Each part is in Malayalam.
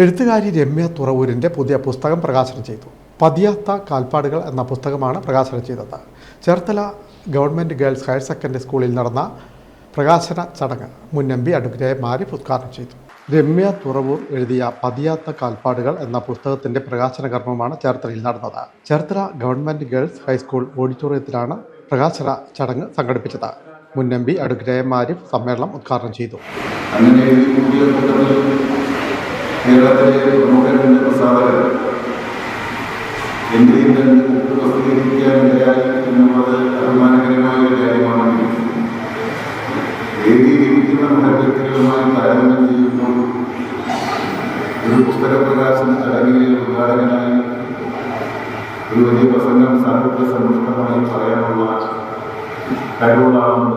എഴുത്തുകാരി രമ്യ തുറവൂരിൻ്റെ പുതിയ പുസ്തകം പ്രകാശനം ചെയ്തു. പതിയാത്ത കാൽപ്പാടുകൾ എന്ന പുസ്തകമാണ് പ്രകാശനം ചെയ്തത്. Cherthala government girls higher secondary സ്കൂളിൽ നടന്ന പ്രകാശന ചടങ്ങ് മുൻ എം പി അഡ്വക്കേറ്റ് എ മാരിഫ് ഉദ്ഘാടനം ചെയ്തു. രമ്യ തുറവൂർ എഴുതിയ പതിയാത്ത കാൽപ്പാടുകൾ എന്ന പുസ്തകത്തിൻ്റെ പ്രകാശന കർമ്മമാണ് ചേർത്തലയിൽ നടന്നത്. ചേർത്തല ഗവൺമെൻറ് ഗേൾസ് ഹൈസ്കൂൾ ഓഡിറ്റോറിയത്തിലാണ് പ്രകാശന ചടങ്ങ് സംഘടിപ്പിച്ചത്. മുൻ എം പി അഡ്വക്കേറ്റ് എ മാരിഫ് സമ്മേളനം ഉദ്ഘാടനം ചെയ്തു. കേരളത്തിലെ പ്രമുഖരുടെ പ്രസാധകർ ഇന്ത്യയിൽ നിന്ന് ബുക്ക് പ്രസിദ്ധീകരിക്കാനിടയായി എന്നുള്ളത് അഭിമാനകരമായ ഒരു കാര്യമാണെങ്കിൽ വേദിയിലിരിക്കുന്ന മഹത്വ്യക്തികളുമായി താരതമ്യം ചെയ്യുമ്പോൾ ഒരു പുസ്തക പ്രകാശന ചടങ്ങിലെ ഉദ്ഘാടകനായി ഒരു വലിയ പ്രസംഗം സാഹിത്യ സമ്പുഷ്ടമായി പറയാനുള്ള കഴിവുള്ളാണെന്ന്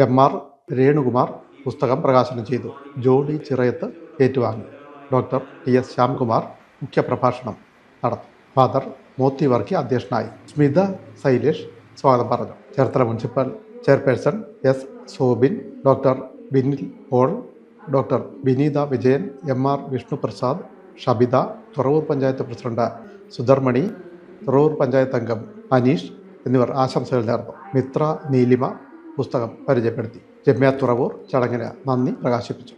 എം ആർ രേണുകുമാർ പുസ്തകം പ്രകാശനം ചെയ്തു. ജോളി ചിറയത്ത് ഏറ്റുവാങ്ങി. ഡോക്ടർ ടി എസ് ശ്യാംകുമാർ മുഖ്യപ്രഭാഷണം നടത്തി. ഫാദർ മോത്തി വർക്കി അധ്യക്ഷനായി. സ്മിത ശൈലേഷ് സ്വാഗതം പറഞ്ഞു. Cherthala municipal chairperson S Sobin, doctor Binil Paul, doctor Vineetha Vijayan, M R Vishnuprasad, Shabitha, Thuravoor panchayat president Sudharmani, Thuravoor panchayat അംഗം അനീഷ് എന്നിവർ ആശംസകൾ നേർന്നു. മിത്ര നീലിമ പുസ്തകം പരിചയപ്പെടുത്തി. രമ്യ തുറവൂർ ചടങ്ങിന് നന്ദി പ്രകാശിപ്പിച്ചു.